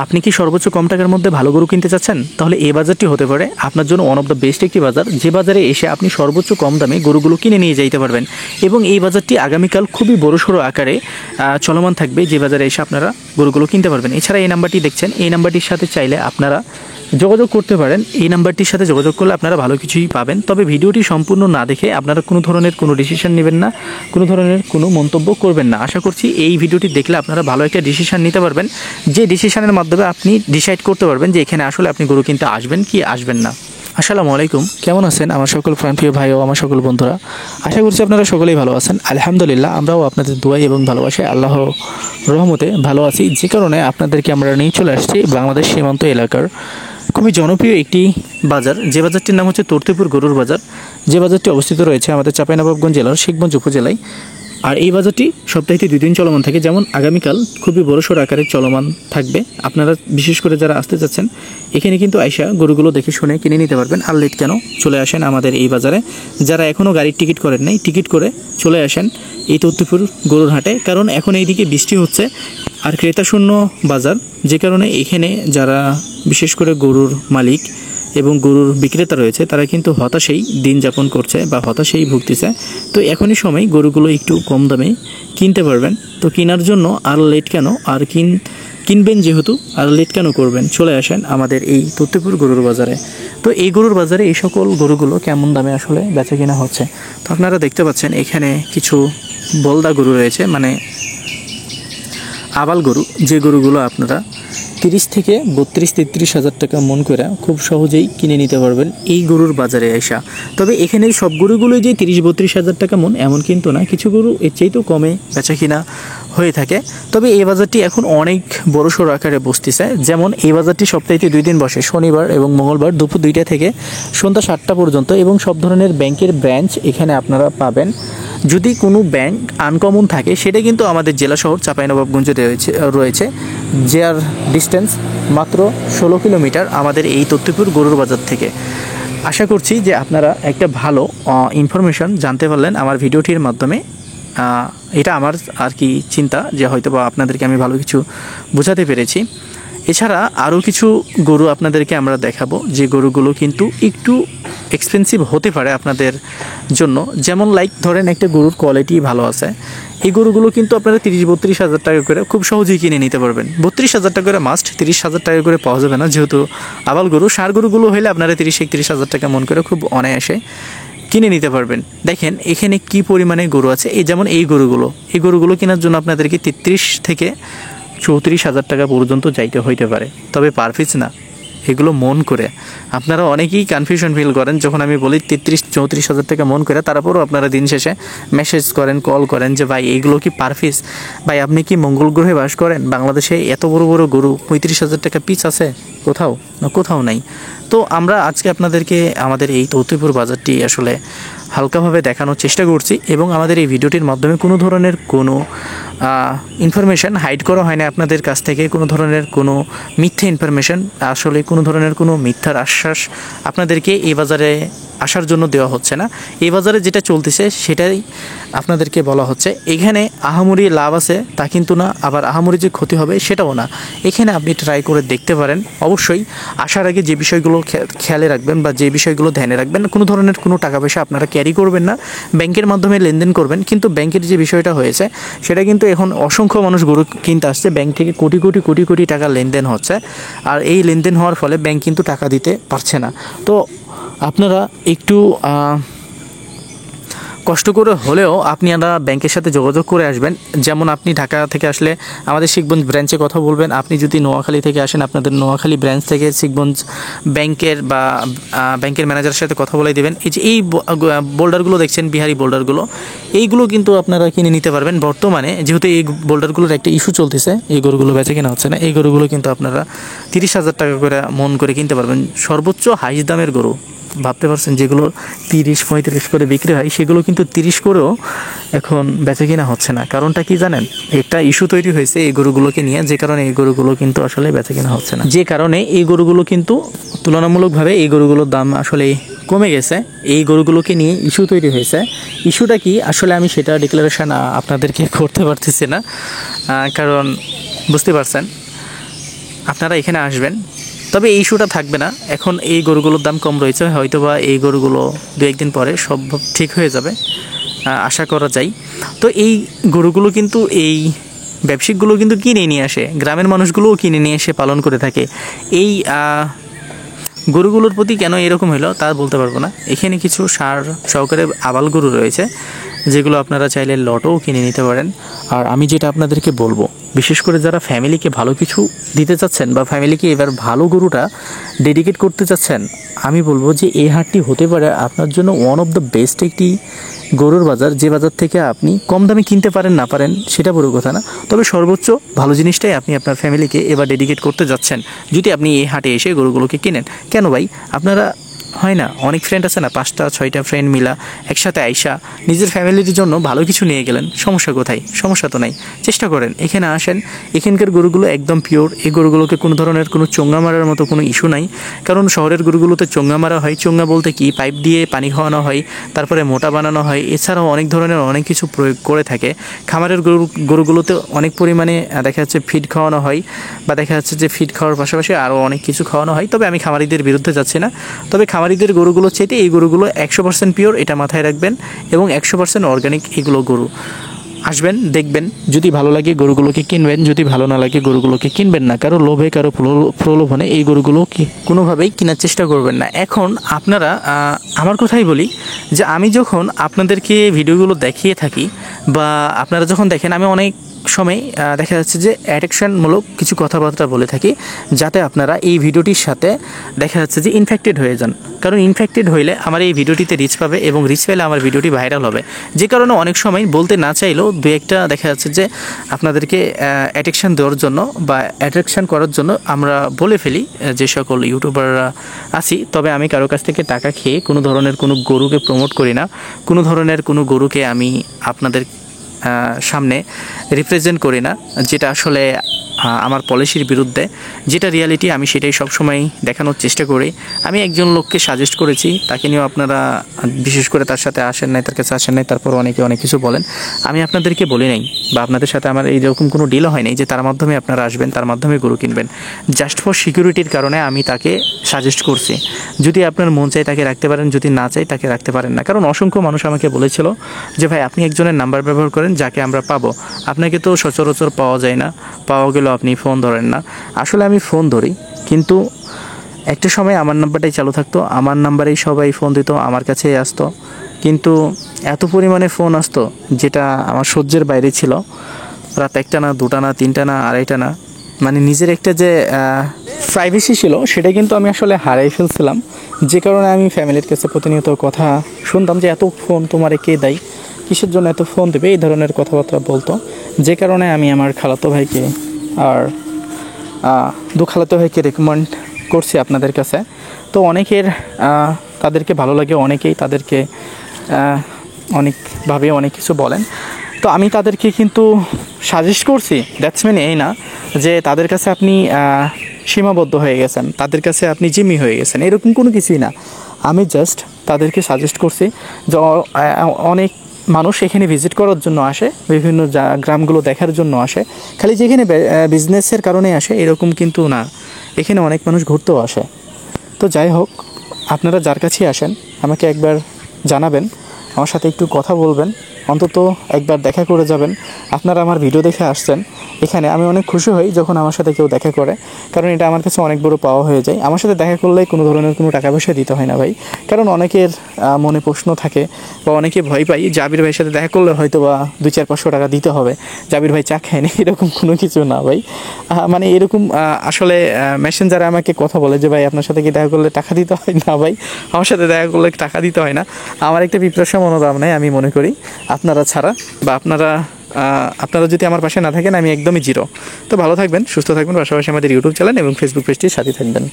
আপনি কি সর্বোচ্চ কম টাকার মধ্যে ভালো গরু কিনতে চাচ্ছেন? তাহলে এই বাজারটি হতে পারে আপনার জন্য ওয়ান অফ দ্য বেস্ট একটি বাজার, যে বাজারে এসে আপনি সর্বোচ্চ কম দামে গরুগুলো কিনে নিয়ে যাইতে পারবেন। এবং এই বাজারটি আগামীকাল খুবই বড়সড় আকারে চলমান থাকবে, যে বাজারে এসে আপনারা গরুগুলো কিনতে পারবেন। এছাড়া এই নাম্বারটি দেখছেন, এই নাম্বারটির সাথে চাইলে আপনারা যোগাযোগ করতে পারেন। এই নাম্বারটির সাথে যোগাযোগ করলে আপনারা ভালো কিছুই পাবেন। তবে ভিডিওটি সম্পূর্ণ না দেখে আপনারা কোনো ধরনের কোনো ডিসিশন নেবেন না, কোনো ধরনের কোনো মন্তব্য করবেন না। আশা করছি এই ভিডিওটি দেখলে আপনারা ভালো একটা ডিসিশন নিতে পারবেন, যে ডিসিশনের মাধ্যমে আপনি ডিসাইড করতে পারবেন যে এখানে আসলে আপনি গরু কিনতে আসবেন কি আসবেন না। আসসালামু আলাইকুম, কেমন আছেন আমার সকল প্রাণপ্রিয় ভাই ও আমার সকল বন্ধুরা? আশা করছি আপনারা সকলেই ভালো আছেন। আলহামদুলিল্লাহ, আমরাও আপনাদের দোয়াই এবং ভালোবাসায় আল্লাহ রহমতে ভালো আছি, যে কারণে আপনাদেরকে আমরা নিয়ে চলে আসছি বাংলাদেশ সীমান্ত এলাকার খুবই জনপ্রিয় একটি বাজার, যে বাজারটির নাম হচ্ছে তর্তিপুর গরুর বাজার, যে বাজারটি অবস্থিত রয়েছে আমাদের চাঁপাইনবাবগঞ্জ জেলার শিখগঞ্জ উপজেলায়। আর এই বাজারটি সপ্তাহে 2 দিন চলমান থাকে, যেমন আগামীকাল খুবই বড়সড় আকারে চলমান থাকবে। আপনারা বিশেষ করে যারা আসতে চাচ্ছেন এখানে কিন্তু আইসা গরুগুলো দেখে শুনে কিনে নিতে পারবেন। আর লেট কেন, চলে আসেন আমাদের এই বাজারে। যারা এখনও গাড়ির টিকিট করেন নাই, টিকিট করে চলে আসেন এই তর্তিপুর গরুর হাটে, কারণ এখন এইদিকে বৃষ্টি হচ্ছে আর ক্রেতা শূন্য বাজার, যে কারণে এখানে যারা বিশেষ করে গরুর মালিক এবং গরুর বিক্রেতা রয়েছে তারা কিন্তু হতাশেই দিন যাপন করছে বা হতাশেই ভুগতেছে। তো এখনই সময় গরুগুলো একটু কম দামে কিনতে পারবেন। তো কেনার জন্য আর লেট কেন, আর কিনবেন যেহেতু আর লেট কেন করবেন, চলে আসেন আমাদের এই তর্তিপুর গরুর বাজারে। তো এই গরুর বাজারে এই সকল গরুগুলো কেমন দামে আসলে বেচা কেনা হচ্ছে, তো আপনারা দেখতে পাচ্ছেন এখানে কিছু বলদা গরু রয়েছে, মানে আবাল গরু, যে গরুগুলো আপনারা 30 থেকে 32-33 হাজার টাকা মন করে খুব সহজেই কিনে নিতে পারবেন এই গরুর বাজারে আসা। তবে এখানে সব গরুগুলোই যে 30-32 হাজার টাকা মন এমন কিন্তু না, কিছু গরু এর চাইতেও কমে বেচা কিনা হয়ে থাকে। তবে এই বাজারটি এখন অনেক বড়সড় আকারে বসতেছে, যেমন এই বাজারটি সপ্তাহে 2 দিন বসে, শনিবার এবং মঙ্গলবার দুপুর 2টা থেকে সন্ধ্যা 7টা পর্যন্ত, এবং সব ধরনের ব্যাংকের ব্রাঞ্চ এখানে আপনারা পাবেন। যদি কোনো ব্যাংক আনকমন থাকে সেটা কিন্তু আমাদের জেলা শহর চাঁপাইনবাবগঞ্জে রয়েছে, যার ডিস্টেন্স মাত্র 16 কিলোমিটার আমাদের এই তর্তিপুর গরুর বাজার থেকে। আশা করছি যে আপনারা একটা ভালো ইনফরমেশন জানতে পারলেন আমার ভিডিওটির মাধ্যমে। এটা আমার আর কি চিন্তা যে হয়তো বা আপনাদেরকে আমি ভালো কিছু বোঝাতে পেরেছি। এছাড়া আরও কিছু গরু আপনাদেরকে আমরা দেখাবো, যে গরুগুলো কিন্তু একটু এক্সপেন্সিভ হতে পারে আপনাদের জন্য। যেমন লাইক ধরেন একটা গরুর কোয়ালিটি ভালো আছে, এই গরুগুলো কিন্তু আপনারা 30-32 হাজার টাকা করে খুব সহজেই কিনে নিতে পারবেন। 32 হাজার টাকা করে মাস্ট, 30 হাজার টাকা করে পাওয়া যাবে না, যেহেতু আবাল গরু। ষাঁড় গরুগুলো হলে আপনারা 30-31 হাজার টাকা মন করে খুব অনায়াসে কিনে নিতে পারবেন। দেখেন এখানে কি পরিমাণে গরু আছে, এই যেমন এই গরুগুলো কেনার জন্য আপনাদেরকে 33 থেকে 34 হাজার টাকা পর্যন্ত যাইতে হইতে পারে, তবে পার পিস না, এগুলো মন করে। আপনারা অনেকেই কনফিউশন ফিল করেন যখন আমি বলি 33-34 হাজার টাকা মন করে, তারপরও আপনারা দিন শেষে মেসেজ করেন, কল করেন যে ভাই এইগুলো কি পার পিস? ভাই আপনি কি মঙ্গল গ্রহে বাস করেন? বাংলাদেশে এত বড় বড় গরু 35 হাজার টাকা পিস আছে কোথাও না, কোথাও নাই। তো আমরা আজকে আপনাদেরকে আমাদের এই তর্তিপুর বাজারটি আসলে হালকাভাবে দেখানোর চেষ্টা করছি, এবং আমাদের এই ভিডিওটির মাধ্যমে কোনো ধরনের কোনো ইনফরমেশান হাইড করা হয় না আপনাদের কাছ থেকে, কোনো ধরনের কোনো মিথ্যা ইনফরমেশান, আসলে কোনো ধরনের কোনো মিথ্যার আশ্বাস আপনাদেরকে এই বাজারে আসার জন্য দেওয়া হচ্ছে না। এই বাজারে যেটা চলতেছে সেটাই আপনাদেরকে বলা হচ্ছে। এখানে আহামরি লাভ আছে তা কিন্তু না, আবার আহামরি যে ক্ষতি হবে সেটাও না। এখানে আপনি ট্রাই করে দেখতে পারেন। অবশ্যই আসার আগে যে বিষয়গুলো খেয়ালে রাখবেন বা যে বিষয়গুলো ধ্যানে রাখবেন, কোনো ধরনের কোনো টাকা পয়সা আপনারা ক্যারি করবেন না, ব্যাংকের মাধ্যমে লেনদেন করবেন। কিন্তু ব্যাংকের যে বিষয়টা হয়েছে সেটা কিন্তু এখন অসংখ্য মানুষ গরু কিনতে আসছে, ব্যাংক থেকে কোটি কোটি কোটি কোটি টাকা লেনদেন হচ্ছে, আর এই লেনদেন হওয়ার ফলে ব্যাংক কিন্তু টাকা দিতে পারছে না। তো আপনারা একটু কষ্ট করে হলেও আপনারা ব্যাংকের সাথে যোগাযোগ করে আসবেন। যেমন আপনি ঢাকা থেকে আসলে আমাদের শিখগঞ্জ ব্রাঞ্চে কথা বলবেন, আপনি যদি নোয়াখালী থেকে আসেন আপনাদের নোয়াখালী ব্রাঞ্চ থেকে শিখগঞ্জ ব্যাংকের বা ব্যাংকের ম্যানেজারের সাথে কথা বলে দেবেন। এই যে এই বোল্ডারগুলো দেখছেন, বিহারি বোল্ডারগুলো, এইগুলো কিন্তু আপনারা কিনে নিতে পারবেন। বর্তমানে যেহেতু এই বোল্ডারগুলোর একটা ইস্যু চলতেছে, এই গরুগুলো বেচে কেনা হচ্ছে না, এই গরুগুলো কিন্তু আপনারা 30 হাজার টাকা করে মন করে কিনতে পারবেন। সর্বোচ্চ হাইস্ট দামের গরু ভাবতে পারছেন, যেগুলো 30-35 করে বিক্রি হয় সেগুলো কিন্তু 30 করেও এখন বেচে কিনা হচ্ছে না। কারণটা কি জানেন? একটা ইস্যু তৈরি হয়েছে এই গরুগুলোকে নিয়ে, যে কারণে এই গরুগুলো কিন্তু আসলে বেচে কিনা হচ্ছে না, যে কারণে এই গরুগুলো কিন্তু তুলনামূলকভাবে এই গরুগুলোর দাম আসলে কমে গেছে। এই গরুগুলোকে নিয়ে ইস্যু তৈরি হয়েছে। ইস্যুটা কি আসলে আমি সেটা ডিক্লারেশন আপনাদেরকে করতে পারতেছি না, কারণ বুঝতে পারছেন আপনারা এখানে আসবেন। তবে এই ইস্যুটা থাকবে না, এখন এই গরুগুলোর দাম কম রয়েছে, হয়তো বা এই গরুগুলো দু একদিন পরে সব ঠিক হয়ে যাবে, আশা করা যায়। তো এই গরুগুলো কিন্তু এই ব্যবসায়িকগুলো কিন্তু কিনে নিয়ে আসে, গ্রামের মানুষগুলোও কিনে নিয়ে এসে পালন করে থাকে। এই গরুগুলোর প্রতি কেন এরকম হলো তা বলতে পারবো না। এখানে কিছু সার সহকারে আবাল গরু রয়েছে, যেগুলো আপনারা চাইলে লটও কিনে নিতে পারেন। আর আমি যেটা আপনাদেরকে বলবো, বিশেষ করে যারা ফ্যামিলিকে ভালো কিছু দিতে চাচ্ছেন বা ফ্যামিলিকে এবার ভালো গরুটা ডেডিকেট করতে চাচ্ছেন, আমি বলবো যে এই হাটটি হতে পারে আপনার জন্য ওয়ান অফ দ্য বেস্ট একটি গরুর বাজার, যে বাজার থেকে আপনি কম দামে কিনতে পারেন না পারেন সেটা বড় কথা না, তবে সর্বোচ্চ ভালো জিনিসটাই আপনি আপনার ফ্যামিলিকে এবার ডেডিকেট করতে যাচ্ছেন যদি আপনি এই হাটে এসে গরুগুলোকে কিনেন। কেন ভাই, আপনারা হয় না, অনেক ফ্রেন্ড আছে না, 5টা 6টা ফ্রেন্ড মিলা একসাথে আইসা নিজের ফ্যামিলির জন্য ভালো কিছু নিয়ে গেলেন, সমস্যা কোথায়? সমস্যা তো নাই। চেষ্টা করেন, এখানে আসেন, এখানকার গরুগুলো একদম পিওর। এই গরুগুলোকে কোনো ধরনের কোনো চোঙ্গা মারার মতো কোনো ইস্যু নাই, কারণ শহরের গরুগুলোতে চোঙ্গা মারা হয়। চোঙ্গা বলতে কি, পাইপ দিয়ে পানি খাওয়ানো হয়, তারপরে মোটা বানানো হয়, এছাড়াও অনেক ধরনের অনেক কিছু প্রয়োগ করে থাকে। খামারের গরুগুলোতে অনেক পরিমাণে দেখা যাচ্ছে ফিড খাওয়ানো হয়, বা দেখা যাচ্ছে যে ফিড খাওয়ার পাশাপাশি আরও অনেক কিছু খাওয়ানো হয়। তবে আমি খামারিদের বিরুদ্ধে যাচ্ছি না, তবে খামারিদের গরুগুলো চাইতে এই গরুগুলো 100% পিওর, এটা মাথায় রাখবেন, এবং 100% অর্গানিক এগুলো গরু। আসবেন, দেখবেন, যদি ভালো লাগে গরুগুলোকে কিনবেন, যদি ভালো না লাগে গরুগুলোকে কিনবেন না। কারো লোভে কারো প্রলোভনে এই গরুগুলো কোনোভাবেই কেনার চেষ্টা করবেন না। এখন আপনারা আমার কথাই বলি, যে আমি যখন আপনাদেরকে ভিডিওগুলো দেখিয়ে থাকি বা আপনারা যখন দেখেন, আমি অনেক সময় দেখা যাচ্ছে যে অ্যাট্রাকশনমূলক কিছু কথাবার্তা বলে থাকি, যাতে আপনারা এই ভিডিওটির সাথে দেখা যাচ্ছে যে ইনফেক্টেড হয়ে যান। কারণ ইনফেক্টেড হইলে আমার এই ভিডিওটিতে রিচ পাবে, এবং রিচ পেলে আমার ভিডিওটি ভাইরাল হবে। যে কারণে অনেক সময় বলতে না চাইলেও দু একটা দেখা যাচ্ছে যে আপনাদেরকে অ্যাট্রাকশন দেওয়ার জন্য বা অ্যাট্রাকশন করার জন্য আমরা বলে ফেলি যে সকল ইউটিউবাররা আছি। তবে আমি কারো কাছ থেকে টাকা খেয়ে কোনো ধরনের কোনো গরুকে প্রমোট করি না, কোনো ধরনের কোনো গরুকে আমি আপনাদের সামনে রিপ্রেজেন্ট করি না, যেটা আসলে আমার পলিসির বিরুদ্ধে। যেটা রিয়ালিটি আমি সেটাই সবসময় দেখানোর চেষ্টা করি। আমি একজন লোককে সাজেস্ট করেছি, তাকে নিয়েও আপনারা বিশেষ করে তার সাথে আসেন নাই, তার কাছে আসেন নাই, তারপর অনেকে অনেক কিছু বলেন। আমি আপনাদেরকে বলি নাই, বা আপনাদের সাথে আমার এইরকম কোনো ডিলও হয় নাই যে তার মাধ্যমে আপনারা আসবেন, তার মাধ্যমে গরু কিনবেন। জাস্ট ফর সিকিউরিটির কারণে আমি তাকে সাজেস্ট করছি। যদি আপনার মন চাই তাকে রাখতে পারেন, যদি না চাই তাকে রাখতে পারেন না। কারণ অসংখ্য মানুষ আমাকে বলেছিল যে ভাই আপনি একজনের নাম্বার ব্যবহার করেন যাকে আমরা পাবো, আপনাকে তো সচরাচর পাওয়া যায় না, পাওয়া গেলেও আপনি ফোন ধরেন না। আসলে আমি ফোন ধরি, কিন্তু একটা সময় আমার নাম্বারটাই চালু থাকতো, আমার নাম্বারেই সবাই ফোন দিত, আমার কাছেই আসতো। কিন্তু এত পরিমাণে ফোন আসতো যেটা আমার সহ্যের বাইরে ছিল। রাত 1টা না, 2টা না, 3টা না, 2:30টা না, মানে নিজের একটা যে প্রাইভেসি ছিল সেটা কিন্তু আমি আসলে হারাই ফেলছিলাম। যে কারণে আমি ফ্যামিলির কাছে প্রতিনিয়ত কথা শুনতাম যে এত ফোন তোমারে কে দেয়, কিসের জন্য এত ফোন দেবে, এই ধরনের কথাবার্তা বলতো। যে কারণে আমি আমার খালাতো ভাইকে আর খালাতো ভাইকে রেকমেন্ড করছি আপনাদের কাছে। তো অনেকের তাদেরকে ভালো লাগে, অনেকেই তাদেরকে অনেকভাবে অনেক কিছু বলেন। তো আমি তাদেরকে কিন্তু সাজেস্ট করছি, দ্যাটস মিন এই না যে তাদের কাছে আপনি সীমাবদ্ধ হয়ে গেছেন, তাদের কাছে আপনি জিম্মি হয়ে গেছেন, এরকম কোনো কিছুই না। আমি জাস্ট তাদেরকে সাজেস্ট করছি যে অনেক মানুষ এখানে ভিজিট করার জন্য আসে, বিভিন্ন গ্রামগুলো দেখার জন্য আসে, খালি যেখানে বিজনেসের কারণে আসে এরকম কিন্তু না, এখানে অনেক মানুষ ঘুরতেও আসে। তো যাই হোক, আপনারা যার কাছেই আসেন আমাকে একবার জানাবেন, আমার সাথে একটু কথা বলবেন, অন্তত একবার দেখা করে যাবেন। আপনারা আমার ভিডিও দেখে আসছেন এখানে, আমি অনেক খুশি হই যখন আমার সাথে কেউ দেখা করে, কারণ এটা আমার কাছে অনেক বড় পাওয়া হয়ে যায়। আমার সাথে দেখা করলে কোনো ধরনের কোনো টাকা পয়সা দিতে হয় না ভাই, কারণ অনেকের মনে প্রশ্ন থাকে বা অনেকে ভয় পাই জাবির ভাইয়ের সাথে দেখা করলে হয়তো বা 200-500 টাকা দিতে হবে, জাবির ভাই চা খায়নি, এরকম কোনো কিছু না ভাই। মানে এরকম আসলে মেসেঞ্জারে আমাকে কথা বলে যে ভাই আপনার সাথে কি দেখা করলে টাকা দিতে হয় না ভাই, আমার সাথে দেখা করলে টাকা দিতে হয় না। আমার একটা বিপ্রসা মনোভাব নেই, আমি মনে করি আপনারা ছাড়া বা আপনারা যদি আমার পাশে না থাকেন আমি একদমই জিরো। তো ভালো থাকবেন, সুস্থ থাকবেন, পাশাপাশি আমাদের ইউটিউব চ্যানেল এবং ফেসবুক পেজটির সাথে থাকবেন।